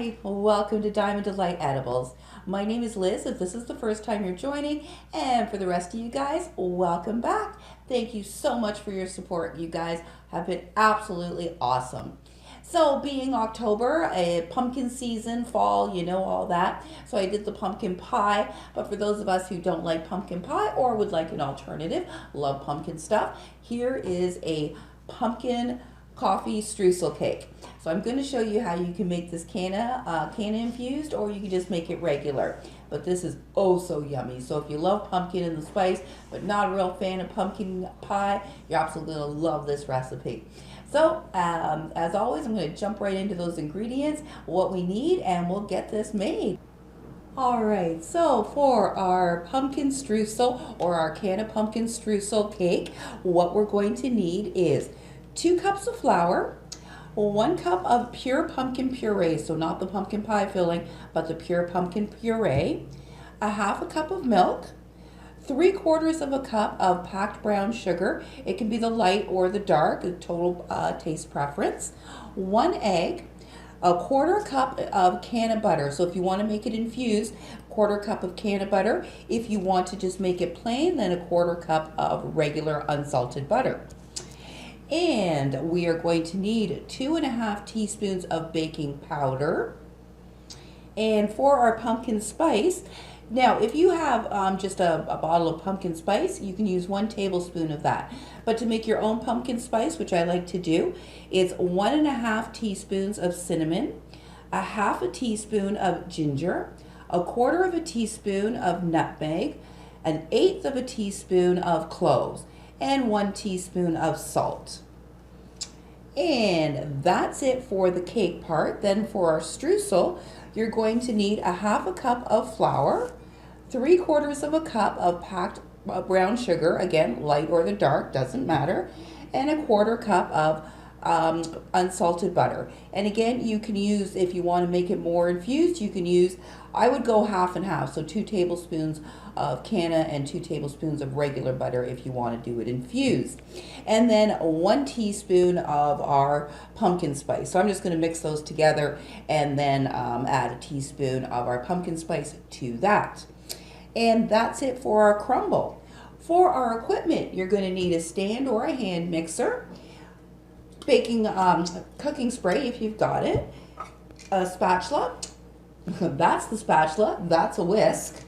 Hi, welcome to Diamond Delight Edibles. My name is Liz if this is the first time you're joining, and for the rest of you guys, welcome back. Thank you so much for your support. You guys have been absolutely awesome. So being October, a pumpkin season, fall, you know all that. So I did the pumpkin pie, but for those of us who don't like pumpkin pie or would like an alternative, love pumpkin stuff, here is a pumpkin coffee streusel cake. So I'm going to show you how you can make this canna infused, or you can just make it regular. But this is oh so yummy. So if you love pumpkin and the spice, but not a real fan of pumpkin pie, you're absolutely going to love this recipe. So as always, I'm going to jump right into those ingredients, what we need, and we'll get this made. All right, so for our pumpkin streusel or our canna pumpkin streusel cake, what we're going to need is 2 cups of flour, 1 cup of pure pumpkin puree, so not the pumpkin pie filling, but the pure pumpkin puree, a half a cup of milk, 3/4 of a cup of packed brown sugar. It can be the light or the dark, a total taste preference, 1 egg, a 1/4 cup of canna butter. So if you want to make it infused, 1/4 cup of canna butter. If you want to just make it plain, then a 1/4 cup of regular unsalted butter. And we are going to need 2.5 teaspoons of baking powder. And for our pumpkin spice, now if you have just a bottle of pumpkin spice, you can use 1 tablespoon of that. But to make your own pumpkin spice, which I like to do, it's 1.5 teaspoons of cinnamon, a 1/2 teaspoon of ginger, a 1/4 teaspoon of nutmeg, 1/8 teaspoon of cloves, and 1 teaspoon of salt. And that's it for the cake part. Then for our streusel, you're going to need a 1/2 cup of flour, 3/4 cup of packed brown sugar, again, light or the dark, doesn't matter, and a 1/4 cup of unsalted butter. And again, you can use, if you want to make it more infused, you can use, I would go half and half, so 2 tablespoons of canna and 2 tablespoons of regular butter if you want to do it infused. And then 1 teaspoon of our pumpkin spice. So I'm just going to mix those together and then add a teaspoon of our pumpkin spice to that. And that's it for our crumble. For our equipment, you're going to need a stand or a hand mixer, baking cooking spray if you've got it, a spatula, that's the spatula, that's a whisk,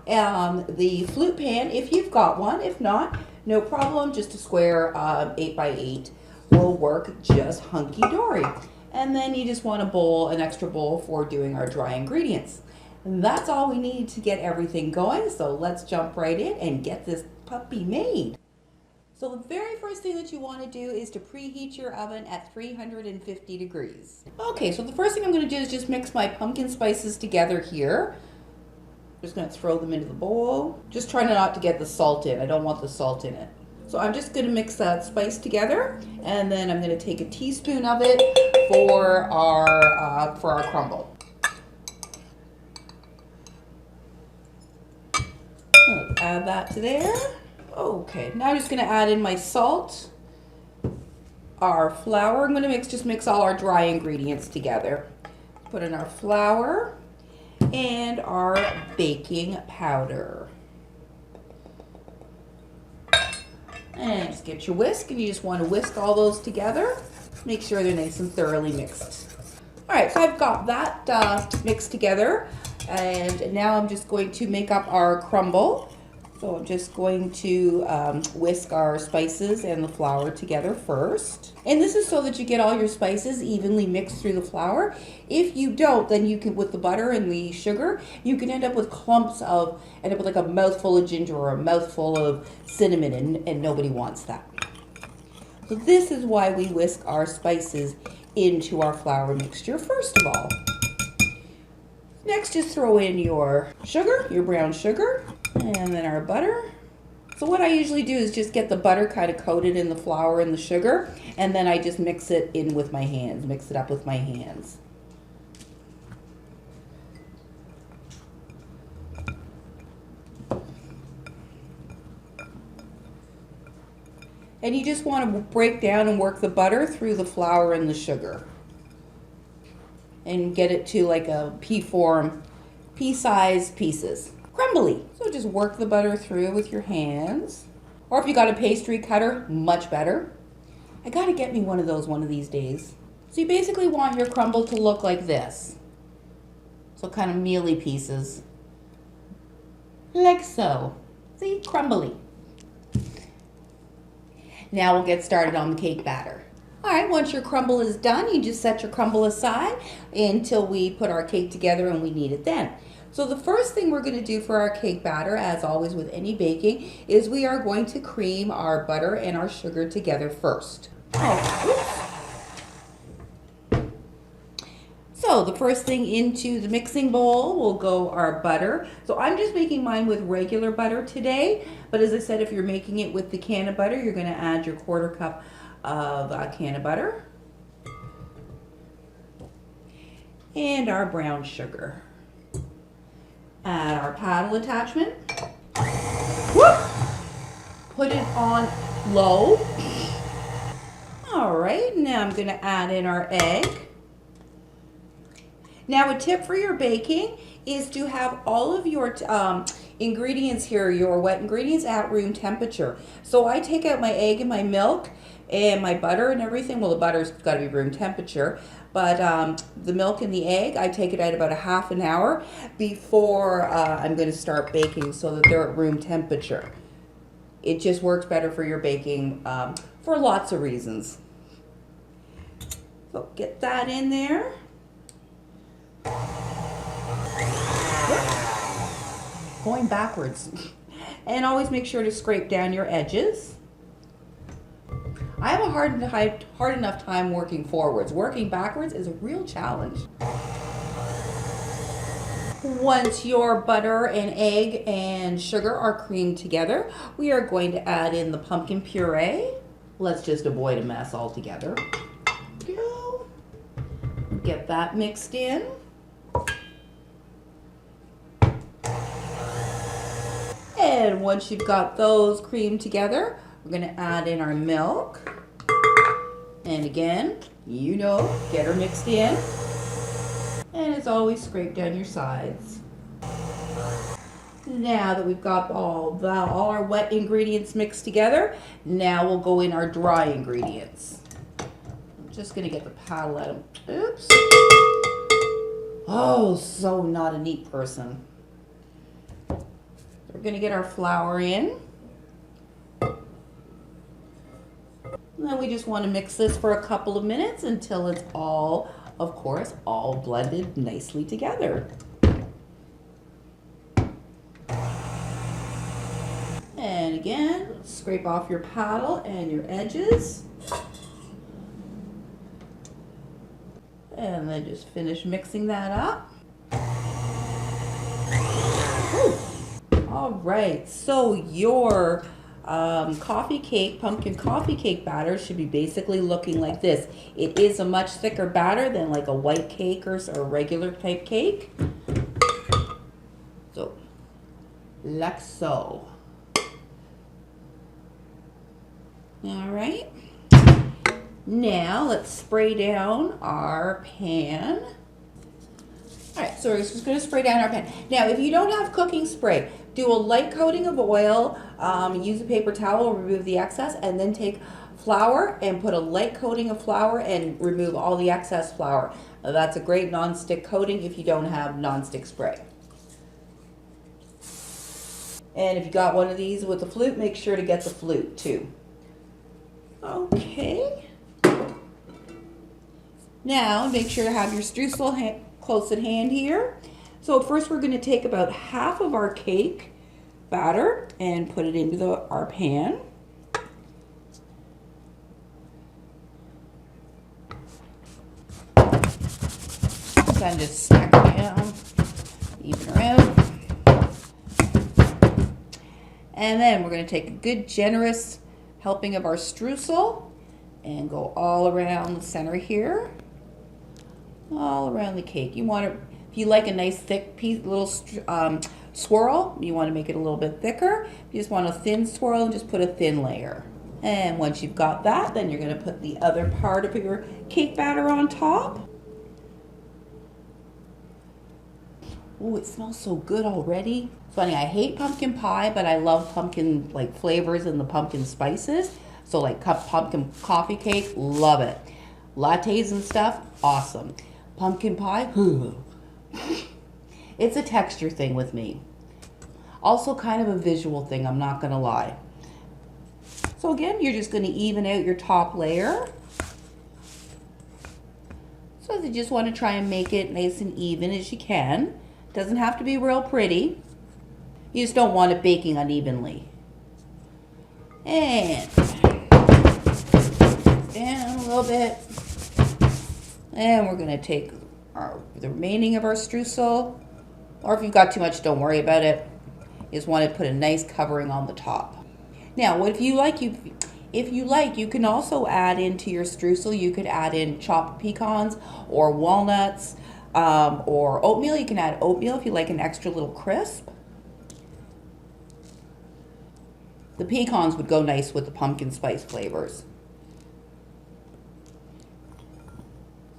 the flute pan if you've got one. If not, no problem, just a square 8x8 will work just hunky-dory. And then you just want a bowl, an extra bowl for doing our dry ingredients. And that's all we need to get everything going, so let's jump right in and get this puppy made. So the very first thing that you want to do is to preheat your oven at 350 degrees. Okay, so the first thing I'm going to do is just mix my pumpkin spices together here. I'm just going to throw them into the bowl. Just trying not to get the salt in. I don't want the salt in it. So I'm just going to mix that spice together, and then I'm going to take a teaspoon of it for our crumble. Let's add that to there. Okay, now I'm just going to add in my salt, our flour. I'm going to just mix all our dry ingredients together. Put in our flour and our baking powder. And just get your whisk, and you just want to whisk all those together. Make sure they're nice and thoroughly mixed. All right, so I've got that mixed together, and now I'm just going to make up our crumble. So I'm just going to whisk our spices and the flour together first. And this is so that you get all your spices evenly mixed through the flour. If you don't, then you can, with the butter and the sugar, you can end up with like a mouthful of ginger or a mouthful of cinnamon, and nobody wants that. So this is why we whisk our spices into our flour mixture first of all. Next, just throw in your sugar, your brown sugar, and then our butter. So what I usually do is just get the butter kind of coated in the flour and the sugar, and then I just mix it in with my hands, mix it up with my hands. And you just want to break down and work the butter through the flour and the sugar. and get it to like a pea form, pea-sized pieces. Crumbly. So just work the butter through with your hands. Or if you got a pastry cutter, much better. I gotta get me one of those one of these days. So you basically want your crumble to look like this. So kind of mealy pieces. Like so. See, crumbly. Now we'll get started on the cake batter. All right, once your crumble is done, you just set your crumble aside until we put our cake together and we need it then. So the first thing we're going to do for our cake batter, as always with any baking, is we are going to cream our butter and our sugar together first. So the first thing into the mixing bowl will go our butter. So I'm just making mine with regular butter today, but as I said, if you're making it with the canna butter, you're going to add your 1/4 cup of canna butter and our brown sugar. Add our paddle attachment. Whoop! Put it on low. All right, now I'm going to add in our egg. Now a tip for your baking is to have all of your ingredients here, your wet ingredients, at room temperature. So I take out my egg and my milk and my butter and everything. Well, the butter's got to be room temperature, but the milk and the egg, I take it out about a half an hour before I'm going to start baking so that they're at room temperature. It just works better for your baking for lots of reasons. So get that in there. Going backwards. And always make sure to scrape down your edges. I have a hard enough time working forwards. Working backwards is a real challenge. Once your butter and egg and sugar are creamed together, we are going to add in the pumpkin puree. Let's just avoid a mess altogether. Go. Get that mixed in. And once you've got those creamed together, we're going to add in our milk. And again, you know, get her mixed in. And as always, scrape down your sides. Now that we've got all our wet ingredients mixed together, now we'll go in our dry ingredients. I'm just going to get the paddle out of them. Oops. Oh, so not a neat person. We're going to get our flour in. And then we just want to mix this for a couple of minutes until it's all, of course, all blended nicely together. And again, scrape off your paddle and your edges. And then just finish mixing that up. Ooh. All right, so your pumpkin coffee cake batter should be basically looking like this. It is a much thicker batter than like a white cake or a regular type cake. So, like so. All right. Now let's spray down our pan. All right, so we're just going to spray down our pan. Now, if you don't have cooking spray, do a light coating of oil, use a paper towel, remove the excess, and then take flour and put a light coating of flour and remove all the excess flour. Now, that's a great non-stick coating if you don't have non-stick spray. And if you got one of these with the flute, make sure to get the flute too. Okay. Now, make sure to have your streusel close at hand here. So first we're going to take about half of our cake batter and put it into our pan. Then just stack it down, even her out. And then we're going to take a good generous helping of our streusel and go all around the center here, all around the cake. You want to, if you like a nice thick piece, little swirl, you want to make it a little bit thicker. If you just want a thin swirl, just put a thin layer. And once you've got that, then you're going to put the other part of your cake batter on top. Ooh, it smells so good already. It's funny, I hate pumpkin pie, but I love pumpkin like flavors and the pumpkin spices. So like pumpkin coffee cake, love it. Lattes and stuff, awesome. Pumpkin pie, it's a texture thing with me. Also kind of a visual thing, I'm not gonna lie. So again, you're just gonna even out your top layer. So you just wanna try and make it nice and even as you can. Doesn't have to be real pretty. You just don't want it baking unevenly. And down a little bit. And we're gonna take the remaining of our streusel. Or if you've got too much, don't worry about it. You just want to put a nice covering on the top. Now, if you like, you can also add into your streusel, you could add in chopped pecans or walnuts or oatmeal. You can add oatmeal if you like an extra little crisp. The pecans would go nice with the pumpkin spice flavors.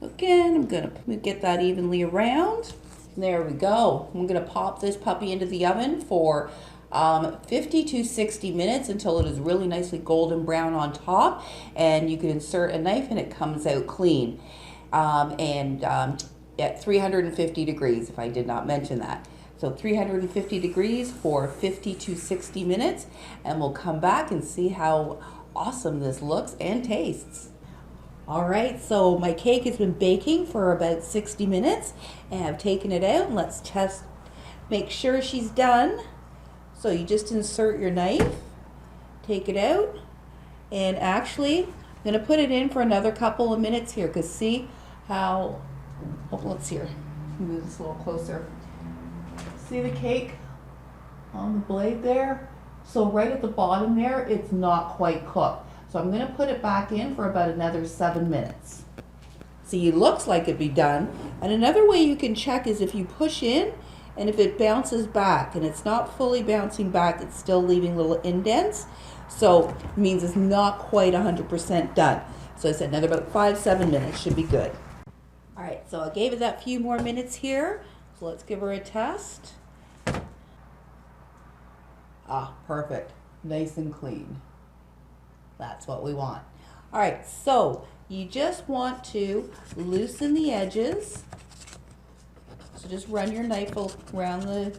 Again, I'm going to get that evenly around. There we go. I'm going to pop this puppy into the oven for 50 to 60 minutes until it is really nicely golden brown on top. And you can insert a knife and it comes out clean. At 350 degrees, if I did not mention that. So 350 degrees for 50 to 60 minutes. And we'll come back and see how awesome this looks and tastes. All right, so my cake has been baking for about 60 minutes and I've taken it out and let's test, make sure she's done. So you just insert your knife, take it out, and actually I'm gonna put it in for another couple of minutes here because see how, let's see here, move this a little closer. See the cake on the blade there? So right at the bottom there, it's not quite cooked. So I'm going to put it back in for about another 7 minutes. See, it looks like it'd be done. And another way you can check is if you push in and if it bounces back and it's not fully bouncing back, it's still leaving little indents. So it means it's not quite 100% done. So I said another about 5-7 minutes should be good. All right, so I gave it that few more minutes here. So let's give her a test. Ah, perfect. Nice and clean. That's what we want. All right, so you just want to loosen the edges. So just run your knife around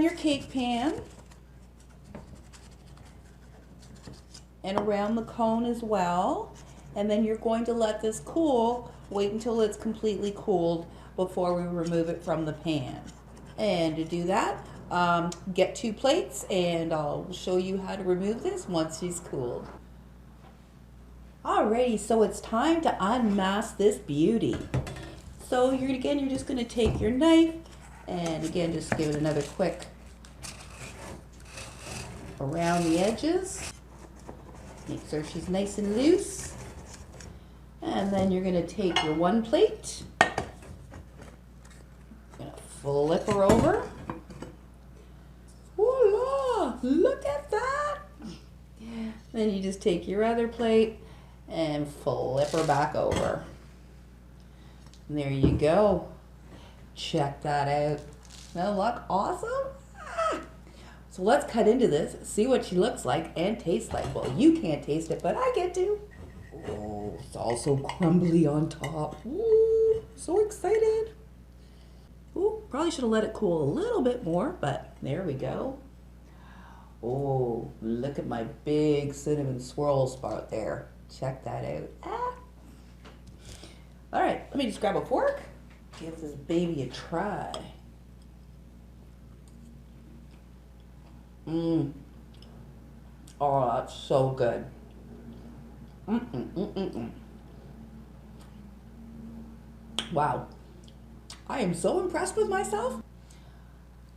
your cake pan and around the cone as well. And then you're going to let this cool. Wait until it's completely cooled before we remove it from the pan. And to do that, get 2 plates and I'll show you how to remove this once she's cooled. Alrighty, so it's time to unmask this beauty. So you're just going to take your knife and again just give it another quick around the edges. Make sure she's nice and loose. And then you're going to take your 1 plate. You're going to flip her over. Voila! Look at that! Then you just take your other plate and flip her back over. And there you go. Check that out. Now look awesome? Ah! So let's cut into this, see what she looks like and tastes like. Well, you can't taste it, but I get to. Oh, it's also crumbly on top. Ooh, so excited. Ooh, probably should have let it cool a little bit more, but there we go. Oh, look at my big cinnamon swirl spot there. Check that out. Ah. All right, let me just grab a fork. Give this baby a try. Oh, that's so good. Wow. I am so impressed with myself.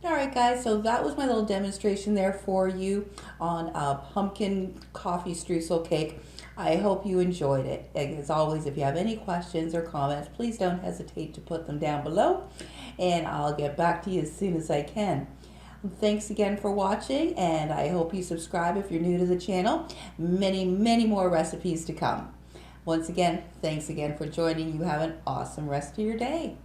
Alright guys, so that was my little demonstration there for you on a pumpkin coffee streusel cake. I hope you enjoyed it. As always, if you have any questions or comments, please don't hesitate to put them down below and I'll get back to you as soon as I can. Thanks again for watching and I hope you subscribe if you're new to the channel. Many, many more recipes to come. Once again, thanks again for joining. You have an awesome rest of your day.